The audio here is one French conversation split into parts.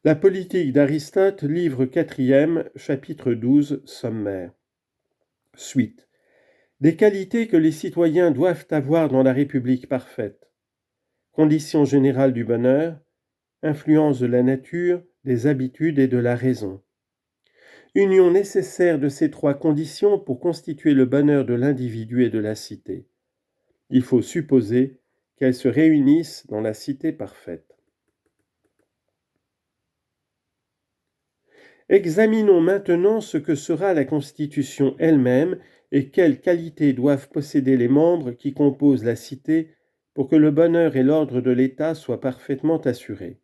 La politique d'Aristote, livre 4e, chapitre 12, sommaire. Suite. Des qualités que les citoyens doivent avoir dans la République parfaite. Conditions générales du bonheur, influence de la nature, des habitudes et de la raison. Union nécessaire de ces trois conditions pour constituer le bonheur de l'individu et de la cité. Il faut supposer qu'elles se réunissent dans la cité parfaite. Examinons maintenant ce que sera la Constitution elle-même et quelles qualités doivent posséder les membres qui composent la cité pour que le bonheur et l'ordre de l'État soient parfaitement assurés.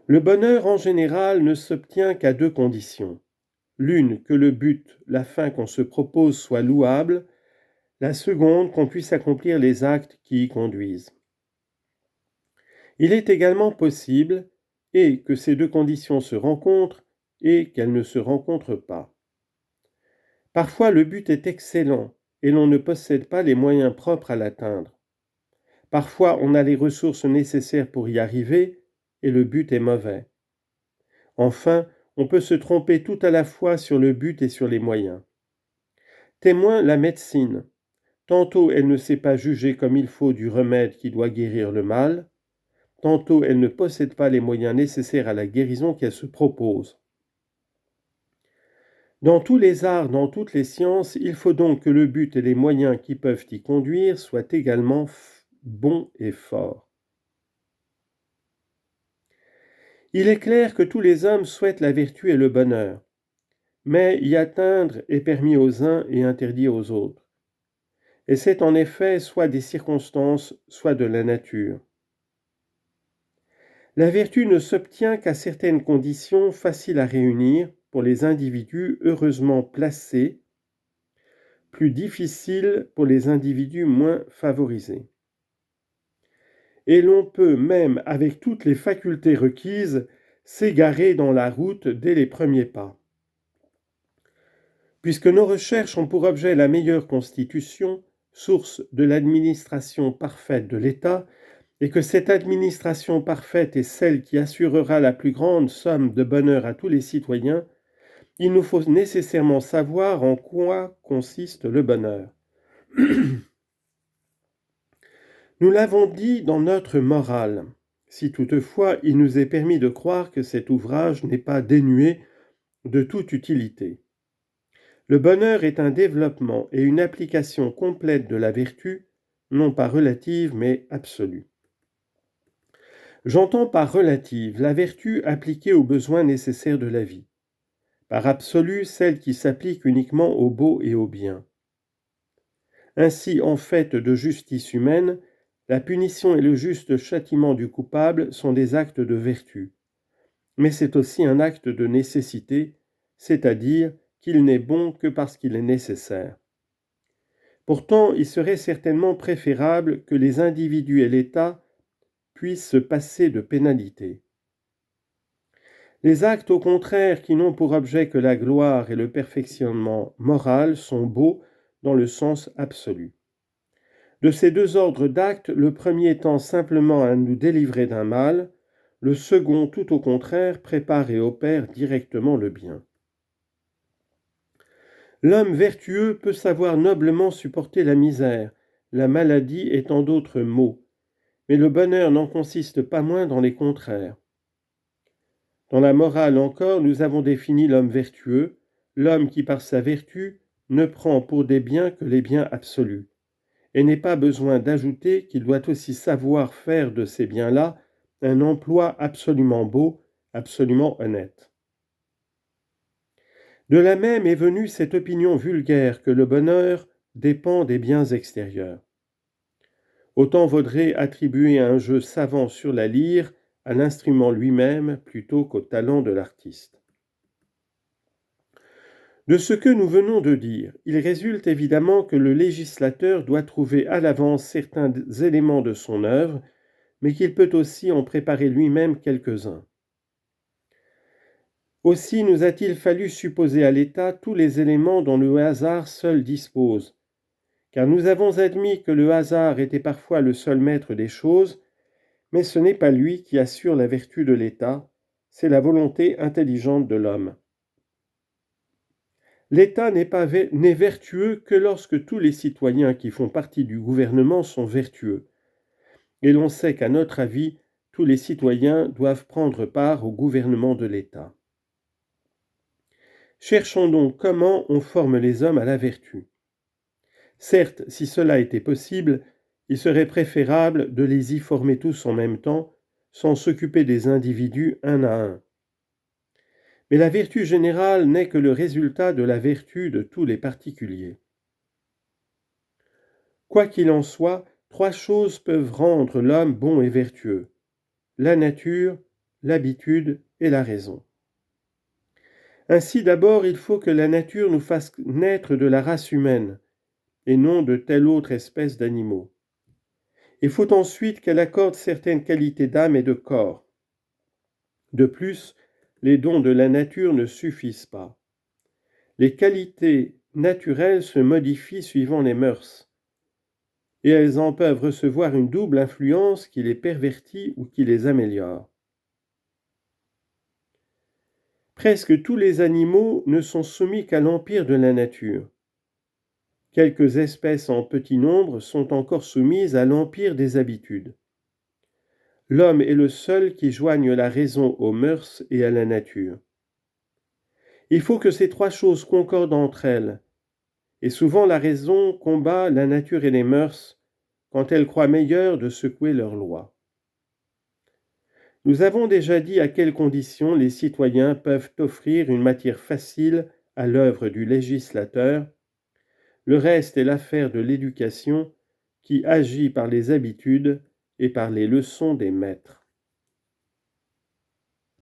Le bonheur en général ne s'obtient qu'à deux conditions. L'une, que le but, la fin qu'on se propose soit louable, la seconde, qu'on puisse accomplir les actes qui y conduisent. Il est également possible, et que ces deux conditions se rencontrent, et qu'elles ne se rencontrent pas. Parfois le but est excellent, et l'on ne possède pas les moyens propres à l'atteindre. Parfois on a les ressources nécessaires pour y arriver, et le but est mauvais. Enfin, on peut se tromper tout à la fois sur le but et sur les moyens. Témoin la médecine. Tantôt elle ne sait pas juger comme il faut du remède qui doit guérir le mal, tantôt elle ne possède pas les moyens nécessaires à la guérison qu'elle se propose. Dans tous les arts, dans toutes les sciences, il faut donc que le but et les moyens qui peuvent y conduire soient également bons et forts. Il est clair que tous les hommes souhaitent la vertu et le bonheur, mais y atteindre est permis aux uns et interdit aux autres. Et c'est en effet soit des circonstances, soit de la nature. La vertu ne s'obtient qu'à certaines conditions faciles à réunir pour les individus heureusement placés, plus difficiles pour les individus moins favorisés. Et l'on peut même, avec toutes les facultés requises, s'égarer dans la route dès les premiers pas. Puisque nos recherches ont pour objet la meilleure constitution, source de l'administration parfaite de l'État, et que cette administration parfaite est celle qui assurera la plus grande somme de bonheur à tous les citoyens, il nous faut nécessairement savoir en quoi consiste le bonheur. Nous l'avons dit dans notre morale, si toutefois il nous est permis de croire que cet ouvrage n'est pas dénué de toute utilité. Le bonheur est un développement et une application complète de la vertu, non pas relative mais absolue. J'entends par relative la vertu appliquée aux besoins nécessaires de la vie, par absolue celle qui s'applique uniquement au beau et au bien. Ainsi, en fait de justice humaine, la punition et le juste châtiment du coupable sont des actes de vertu, mais c'est aussi un acte de nécessité, c'est-à-dire qu'il n'est bon que parce qu'il est nécessaire. Pourtant, il serait certainement préférable que les individus et l'État puissent se passer de pénalités. Les actes, au contraire, qui n'ont pour objet que la gloire et le perfectionnement moral sont beaux dans le sens absolu. De ces deux ordres d'actes, le premier tend simplement à nous délivrer d'un mal, le second, tout au contraire, prépare et opère directement le bien. L'homme vertueux peut savoir noblement supporter la misère, la maladie et tant d'autres maux, mais le bonheur n'en consiste pas moins dans les contraires. Dans la morale encore, nous avons défini l'homme vertueux, l'homme qui par sa vertu ne prend pour des biens que les biens absolus, et n'est pas besoin d'ajouter qu'il doit aussi savoir faire de ces biens-là un emploi absolument beau, absolument honnête. De là même est venue cette opinion vulgaire que le bonheur dépend des biens extérieurs. Autant vaudrait attribuer un jeu savant sur la lyre à l'instrument lui-même plutôt qu'au talent de l'artiste. De ce que nous venons de dire, il résulte évidemment que le législateur doit trouver à l'avance certains éléments de son œuvre, mais qu'il peut aussi en préparer lui-même quelques-uns. Aussi nous a-t-il fallu supposer à l'État tous les éléments dont le hasard seul dispose, car nous avons admis que le hasard était parfois le seul maître des choses, Mais ce n'est pas lui qui assure la vertu de l'État, c'est la volonté intelligente de l'homme. L'État n'est vertueux que lorsque tous les citoyens qui font partie du gouvernement sont vertueux. Et l'on sait qu'à notre avis, tous les citoyens doivent prendre part au gouvernement de l'État. Cherchons donc comment on forme les hommes à la vertu. Certes, si cela était possible, il serait préférable de les y former tous en même temps, sans s'occuper des individus un à un. Mais la vertu générale n'est que le résultat de la vertu de tous les particuliers. Quoi qu'il en soit, 3 choses peuvent rendre l'homme bon et vertueux: la nature, l'habitude et la raison. Ainsi, d'abord, il faut que la nature nous fasse naître de la race humaine, et non de telle autre espèce d'animaux. Il faut ensuite qu'elle accorde certaines qualités d'âme et de corps. De plus, les dons de la nature ne suffisent pas. Les qualités naturelles se modifient suivant les mœurs, et elles en peuvent recevoir une double influence qui les pervertit ou qui les améliore. Presque tous les animaux ne sont soumis qu'à l'empire de la nature. Quelques espèces en petit nombre sont encore soumises à l'empire des habitudes. L'homme est le seul qui joigne la raison aux mœurs et à la nature. Il faut que ces 3 choses concordent entre elles, et souvent la raison combat la nature et les mœurs quand elle croit meilleur de secouer leurs lois. Nous avons déjà dit à quelles conditions les citoyens peuvent offrir une matière facile à l'œuvre du législateur. Le reste est l'affaire de l'éducation qui agit par les habitudes et par les leçons des maîtres.